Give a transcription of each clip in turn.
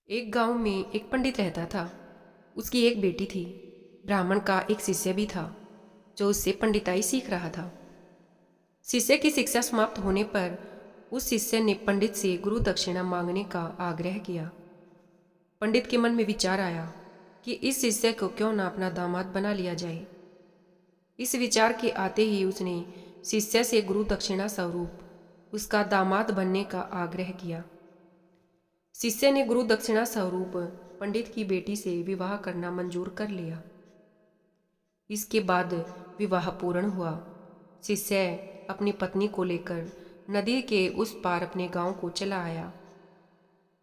एक गांव में एक पंडित रहता था। उसकी एक बेटी थी। ब्राह्मण का एक शिष्य भी था जो उससे पंडिताई सीख रहा था। शिष्य की शिक्षा समाप्त होने पर उस शिष्य ने पंडित से गुरु दक्षिणा मांगने का आग्रह किया। पंडित के मन में विचार आया कि इस शिष्य को क्यों ना अपना दामाद बना लिया जाए। इस विचार के आते ही उसने शिष्य से गुरु दक्षिणा स्वरूप उसका दामाद बनने का आग्रह किया। शिष्य ने गुरु दक्षिणा स्वरूप पंडित की बेटी से विवाह करना मंजूर कर लिया। इसके बाद विवाह पूर्ण हुआ। शिष्य अपनी पत्नी को लेकर नदी के उस पार अपने गांव को चला आया।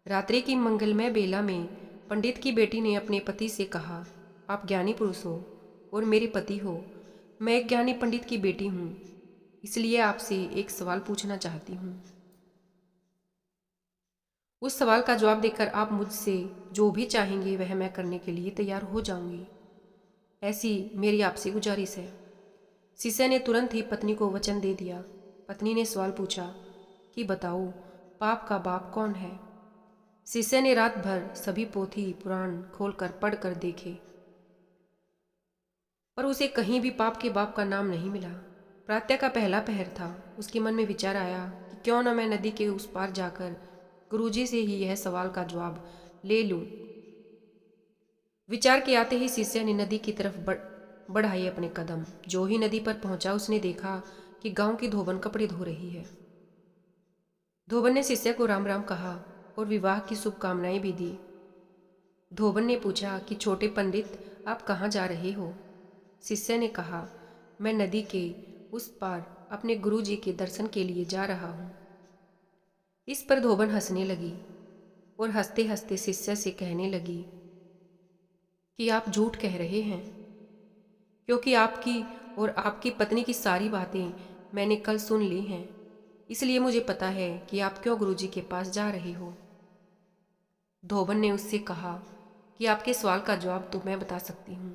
रात्रि की मंगलमय बेला में पंडित की बेटी ने अपने पति से कहा, आप ज्ञानी पुरुष हो और मेरे पति हो। मैं एक ज्ञानी पंडित की बेटी हूँ, इसलिए आपसे एक सवाल पूछना चाहती हूँ। उस सवाल का जवाब देकर आप मुझसे जो भी चाहेंगे वह मैं करने के लिए तैयार हो जाऊंगी। ऐसी मेरी आपसे गुजारिश है। शिष्य ने तुरंत ही पत्नी को वचन दे दिया। पत्नी ने सवाल पूछा कि बताओ, पाप का बाप कौन है? शिष्य ने रात भर सभी पोथी पुराण खोलकर पढ़कर देखे, पर उसे कहीं भी पाप के बाप का नाम नहीं मिला। प्रातः का पहला पहर था। उसके मन में विचार आया कि क्यों न मैं नदी के उस पार जाकर गुरुजी से ही यह सवाल का जवाब ले लूं। विचार के आते ही शिष्य ने नदी की तरफ बढ़ाए अपने कदम। जो ही नदी पर पहुंचा उसने देखा कि गांव की धोबन कपड़े धो रही है। धोबन ने शिष्य को राम राम कहा और विवाह की शुभकामनाएं भी दी। धोबन ने पूछा कि छोटे पंडित, आप कहाँ जा रहे हो? शिष्य ने कहा, मैं नदी के उस पार अपने गुरुजी के दर्शन के लिए जा रहा हूँ। इस पर धोबन हंसने लगी और हंसते हंसते शिष्य से कहने लगी कि आप झूठ कह रहे हैं, क्योंकि आपकी और आपकी पत्नी की सारी बातें मैंने कल सुन ली हैं। इसलिए मुझे पता है कि आप क्यों गुरुजी के पास जा रहे हो। धोबन ने उससे कहा कि आपके सवाल का जवाब तो मैं बता सकती हूँ।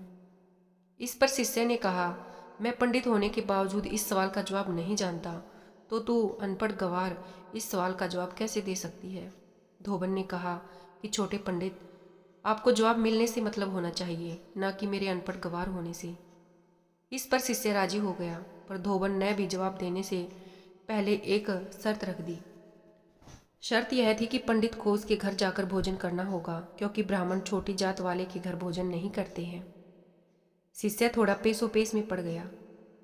इस पर शिष्य ने कहा, मैं पंडित होने के बावजूद इस सवाल का जवाब नहीं जानता, तो तू अनपढ़ गंवार इस सवाल का जवाब कैसे दे सकती है? धोबन ने कहा कि छोटे पंडित, आपको जवाब मिलने से मतलब होना चाहिए, न कि मेरे अनपढ़ गंवार होने से। इस पर शिष्य राजी हो गया, पर धोबन ने भी जवाब देने से पहले एक शर्त रख दी। शर्त यह थी कि पंडित को उसके घर जाकर भोजन करना होगा, क्योंकि ब्राह्मण छोटी जात वाले के घर भोजन नहीं करते हैं। शिष्य थोड़ा पेशोपेश में पड़ गया।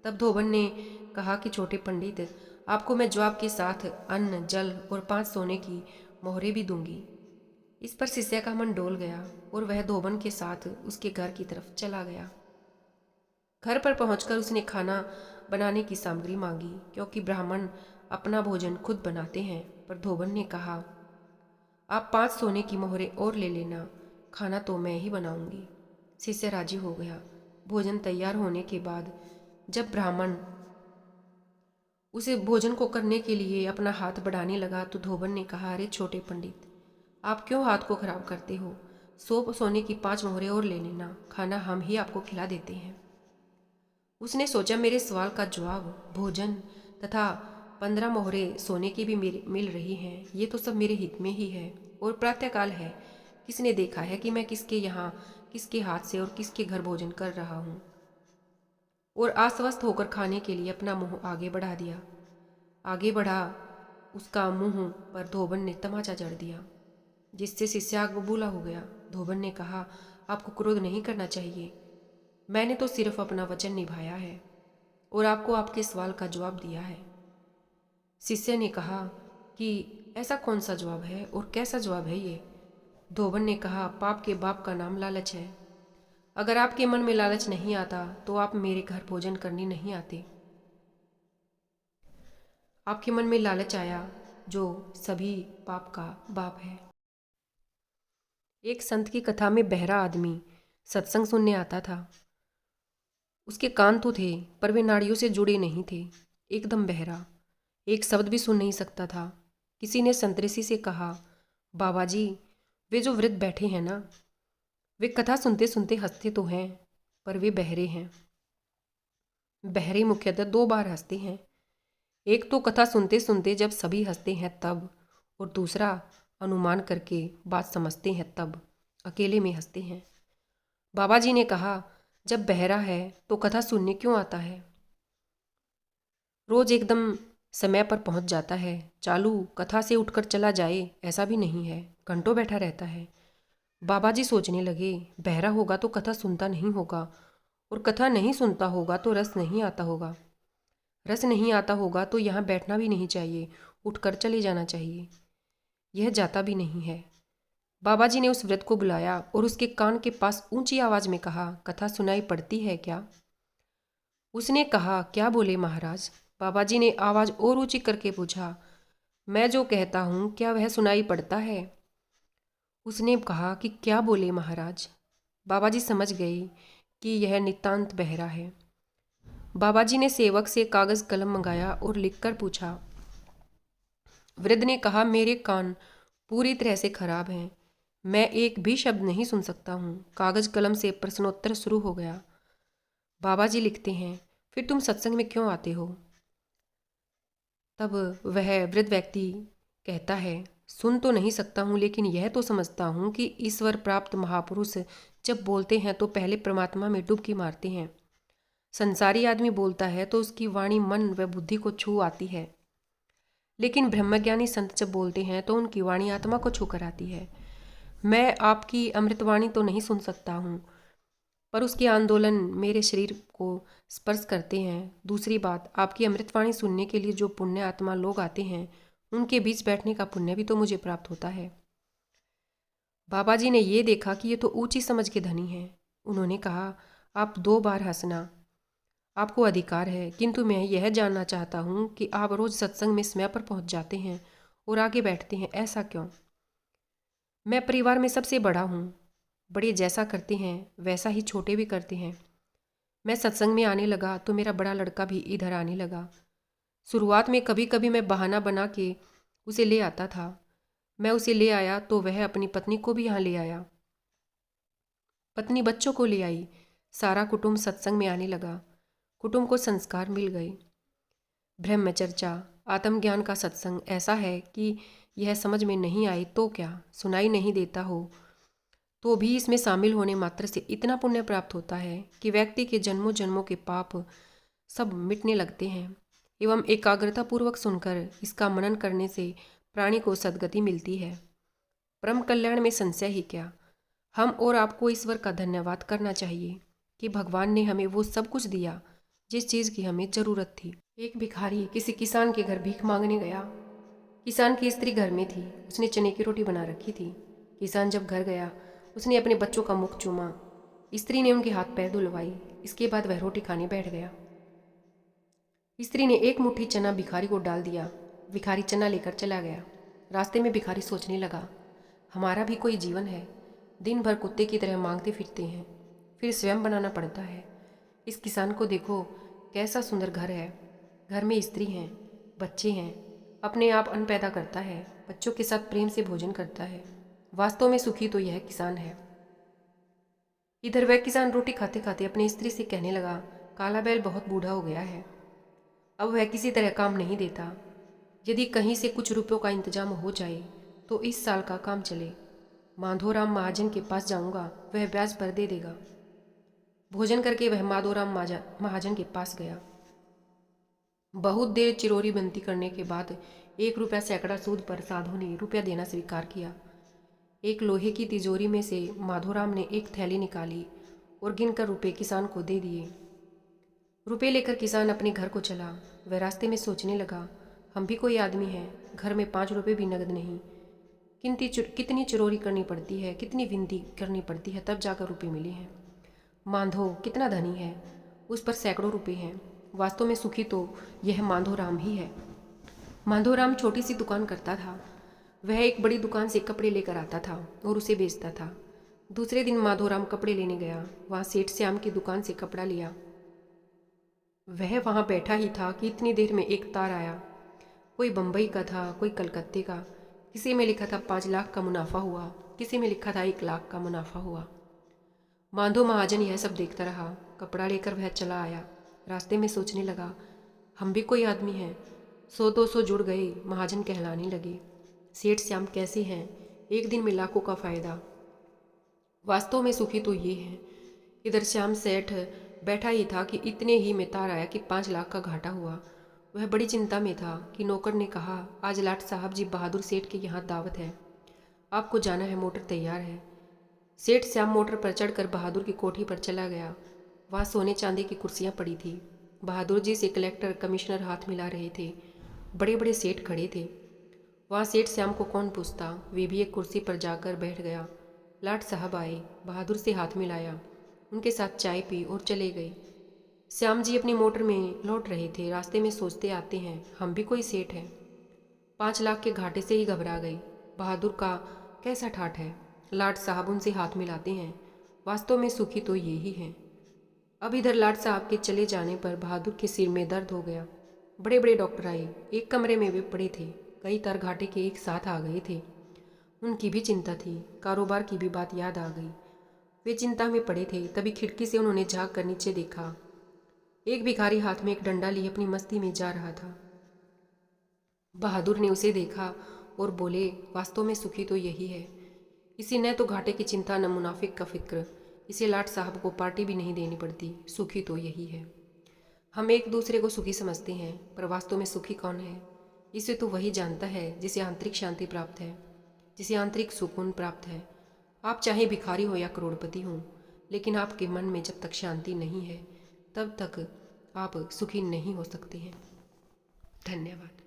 तब धोबन ने कहा कि छोटे पंडित, आपको मैं जवाब के साथ अन्न, जल और 5 सोने की मोहरें भी दूंगी। इस पर शिष्य का मन डोल गया और वह धोबन के साथ उसके घर की तरफ चला गया। घर पर पहुंचकर उसने खाना बनाने की सामग्री मांगी, क्योंकि ब्राह्मण अपना भोजन खुद बनाते हैं। पर धोबन ने कहा, आप 5 सोने की मोहरें और ले लेना, खाना तो मैं ही बनाऊंगी। शिष्य राजी हो गया। भोजन तैयार होने के बाद जब ब्राह्मण उसे भोजन को करने के लिए अपना हाथ बढ़ाने लगा तो धोबन ने कहा, अरे छोटे पंडित, आप क्यों हाथ को खराब करते हो? 100 सोने की 5 मोहरें और ले लेना, खाना हम ही आपको खिला देते हैं। उसने सोचा, मेरे सवाल का जवाब, भोजन तथा 15 मोहरें सोने की भी मिल रही हैं, ये तो सब मेरे हित में ही है। और प्रातःकाल है, किसने देखा है कि मैं किसके यहाँ किसके हाथ से और किसके घर भोजन कर रहा हूँ? और आश्वस्त होकर खाने के लिए अपना मुंह आगे बढ़ा दिया। आगे बढ़ा उसका मुंह पर धोबन ने तमाचा जड़ दिया, जिससे शिष्य आग बबूला हो गया। धोबन ने कहा, आपको क्रोध नहीं करना चाहिए, मैंने तो सिर्फ अपना वचन निभाया है और आपको आपके सवाल का जवाब दिया है। शिष्य ने कहा कि ऐसा कौन सा जवाब है और कैसा जवाब है ये? धोबन ने कहा, पाप के बाप का नाम लालच है। अगर आपके मन में लालच नहीं आता तो आप मेरे घर भोजन करने नहीं आते। आपके मन में लालच आया, जो सभी पाप का बाप है। एक संत की कथा में बहरा आदमी सत्संग सुनने आता था। उसके कान तो थे, पर वे नाड़ियों से जुड़े नहीं थे। एकदम बहरा, एक शब्द भी सुन नहीं सकता था। किसी ने संतऋषि से कहा, बाबा जी, वे जो वृद्ध बैठे हैं ना, वे कथा सुनते सुनते हंसते तो हैं, पर वे बहरे हैं। बहरे मुख्यतः 2 बार हंसते हैं। एक तो कथा सुनते सुनते जब सभी हंसते हैं तब, और दूसरा अनुमान करके बात समझते हैं, तब अकेले में हंसते हैं। बाबा जी ने कहा, जब बहरा है तो कथा सुनने क्यों आता है? रोज एकदम समय पर पहुंच जाता है। चालू कथा से उठकर चला जाए ऐसा भी नहीं है, घंटों बैठा रहता है। बाबा जी सोचने लगे, बहरा होगा तो कथा सुनता नहीं होगा, और कथा नहीं सुनता होगा तो रस नहीं आता होगा। रस नहीं आता होगा तो यहाँ बैठना भी नहीं चाहिए, उठकर चले जाना चाहिए। यह जाता भी नहीं है। बाबा जी ने उस वृद्ध को बुलाया और उसके कान के पास ऊंची आवाज में कहा, कथा सुनाई पड़ती है क्या? उसने कहा, क्या बोले महाराज? बाबा जी ने आवाज और ऊंची करके पूछा, मैं जो कहता हूँ क्या वह सुनाई पड़ता है? उसने कहा कि क्या बोले महाराज? बाबा जी समझ गए कि यह नितांत बहरा है। बाबा जी ने सेवक से कागज कलम मंगाया और लिखकर पूछा। वृद्ध ने कहा, मेरे कान पूरी तरह से खराब हैं, मैं एक भी शब्द नहीं सुन सकता हूँ। कागज कलम से प्रश्नोत्तर शुरू हो गया। बाबा जी लिखते हैं, फिर तुम सत्संग में क्यों आते हो? तब वह वृद्ध व्यक्ति कहता है, सुन तो नहीं सकता हूँ, लेकिन यह तो समझता हूँ कि ईश्वर प्राप्त महापुरुष जब बोलते हैं तो पहले परमात्मा में डुबकी मारते हैं। संसारी आदमी बोलता है तो उसकी वाणी मन व बुद्धि को छू आती है, लेकिन ब्रह्मज्ञानी संत जब बोलते हैं तो उनकी वाणी आत्मा को छू कर आती है। मैं आपकी अमृतवाणी तो नहीं सुन सकता हूँ, पर उसके आंदोलन मेरे शरीर को स्पर्श करते हैं। दूसरी बात, आपकी अमृतवाणी सुनने के लिए जो पुण्य आत्मा लोग आते हैं, उनके बीच बैठने का पुण्य भी तो मुझे प्राप्त होता है। बाबा जी ने ये देखा कि ये तो ऊंची समझ के धनी हैं। उन्होंने कहा, आप 2 बार हंसना आपको अधिकार है, किंतु मैं यह जानना चाहता हूँ कि आप रोज सत्संग में समय पर पहुँच जाते हैं और आगे बैठते हैं, ऐसा क्यों? मैं परिवार में सबसे बड़ा हूँ। बड़े जैसा करते हैं वैसा ही छोटे भी करते हैं। मैं सत्संग में आने लगा तो मेरा बड़ा लड़का भी इधर आने लगा। शुरुआत में कभी कभी मैं बहाना बना के उसे ले आता था। मैं उसे ले आया तो वह अपनी पत्नी को भी यहाँ ले आया, पत्नी बच्चों को ले आई। सारा कुटुंब सत्संग में आने लगा। कुटुंब को संस्कार मिल गए। ब्रह्मचर्चा आत्मज्ञान का सत्संग ऐसा है कि यह समझ में नहीं आई तो क्या, सुनाई नहीं देता हो तो भी इसमें शामिल होने मात्र से इतना पुण्य प्राप्त होता है कि व्यक्ति के जन्मों जन्मों के पाप सब मिटने लगते हैं। एवं एकाग्रता पूर्वक सुनकर इसका मनन करने से प्राणी को सद्गति मिलती है। परम कल्याण में संशय ही क्या। हम और आपको ईश्वर का धन्यवाद करना चाहिए कि भगवान ने हमें वो सब कुछ दिया जिस चीज़ की हमें ज़रूरत थी। एक भिखारी किसी किसान के घर भीख मांगने गया। किसान की स्त्री घर में थी, उसने चने की रोटी बना रखी थी। किसान जब घर गया, उसने अपने बच्चों का मुख चूमा। स्त्री ने उनके हाथ पैर धुलवाई। इसके बाद वह रोटी खाने बैठ गया। स्त्री ने एक मुट्ठी चना भिखारी को डाल दिया। भिखारी चना लेकर चला गया। रास्ते में भिखारी सोचने लगा, हमारा भी कोई जीवन है। दिन भर कुत्ते की तरह मांगते फिरते हैं, फिर स्वयं बनाना पड़ता है। इस किसान को देखो, कैसा सुंदर घर है। घर में स्त्री हैं, बच्चे हैं, अपने आप अन्न पैदा करता है, बच्चों के साथ प्रेम से भोजन करता है। वास्तव में सुखी तो यह किसान है। इधर वह किसान रोटी खाते खाते अपनी स्त्री से कहने लगा, काला बैल बहुत बूढ़ा हो गया है, अब वह किसी तरह काम नहीं देता। यदि कहीं से कुछ रुपयों का इंतजाम हो जाए तो इस साल का काम चले। माधोराम महाजन के पास जाऊंगा, वह ब्याज पर दे देगा। भोजन करके वह माधोराम महाजन के पास गया। बहुत देर चिरोरी बनती करने के बाद 1 रुपया सैकड़ा सूद पर साधु ने रुपया देना स्वीकार किया। एक लोहे की तिजोरी में से माधोराम ने एक थैली निकाली और गिनकर रुपये किसान को दे दिए। रुपये लेकर किसान अपने घर को चला। वह रास्ते में सोचने लगा, हम भी कोई आदमी हैं, घर में 5 रुपये भी नगद नहीं। कितनी चुरोरी करनी पड़ती है, कितनी विनती करनी पड़ती है, तब जाकर रुपये मिले हैं। मांधो कितना धनी है, उस पर सैकड़ों रुपये हैं। वास्तव में सुखी तो यह माधोराम ही है। माधोराम छोटी सी दुकान करता था। वह एक बड़ी दुकान से कपड़े लेकर आता था और उसे बेचता था। दूसरे दिन माधोराम कपड़े लेने गया। वहाँ सेठ श्याम की दुकान से कपड़ा लिया। वह वहाँ बैठा ही था कि इतनी देर में एक तार आया। कोई बम्बई का था, कोई कलकत्ते का। किसी में लिखा था 5 लाख का मुनाफा हुआ, किसी में लिखा था 1 लाख का मुनाफा हुआ। माधो महाजन यह सब देखता रहा। कपड़ा लेकर वह चला आया। रास्ते में सोचने लगा, हम भी कोई आदमी हैं। 100-200 जुड़ गए, महाजन कहलाने लगे। सेठ श्याम कैसे हैं? एक दिन में लाखों का फायदा। वास्तव में सुखी तो ये है। इधर श्याम सेठ बैठा ही था कि इतने ही में तार आया कि 5 लाख का घाटा हुआ। वह बड़ी चिंता में था कि नौकर ने कहा, आज लाट साहब जी बहादुर सेठ के यहाँ दावत है, आपको जाना है, मोटर तैयार है। सेठ श्याम मोटर पर चढ़कर बहादुर की कोठी पर चला गया। वहाँ सोने चांदी की कुर्सियाँ पड़ी थी। बहादुर जी से कलेक्टर कमिश्नर हाथ मिला रहे थे। बड़े बड़े सेठ खड़े थे। वहाँ सेठ श्याम को कौन पूछता, वे भी एक कुर्सी पर जाकर बैठ गया। लाट साहब आए, बहादुर से हाथ मिलाया, उनके साथ चाय पी और चले गए। श्याम जी अपनी मोटर में लौट रहे थे। रास्ते में सोचते आते हैं, हम भी कोई सेठ हैं। 5 लाख के घाटे से ही घबरा गई। बहादुर का कैसा ठाठ है। लाट साहब उनसे हाथ मिलाते हैं। वास्तव में सुखी तो ये ही हैं। अब इधर लाट साहब के चले जाने पर बहादुर के सिर में दर्द हो गया। बड़े बड़े डॉक्टर आए, एक कमरे में वे पड़े थे। कई तार घाटे के एक साथ आ गए थे। उनकी भी चिंता थी, कारोबार की भी बात याद आ गई। वे चिंता में पड़े थे। तभी खिड़की से उन्होंने झांक कर नीचे देखा। एक भिखारी हाथ में एक डंडा लिए अपनी मस्ती में जा रहा था। बहादुर ने उसे देखा और बोले, वास्तव में सुखी तो यही है। इसे न तो घाटे की चिंता न मुनाफिक का फिक्र। इसे लाट साहब को पार्टी भी नहीं देनी पड़ती। सुखी तो यही है। हम एक दूसरे को सुखी समझते हैं, पर वास्तव में सुखी कौन है? इसे तो वही जानता है जिसे आंतरिक शांति प्राप्त है, जिसे आंतरिक सुकून प्राप्त है। आप चाहे भिखारी हो या करोड़पति हो, लेकिन आपके मन में जब तक शांति नहीं है, तब तक आप सुखी नहीं हो सकते हैं। धन्यवाद।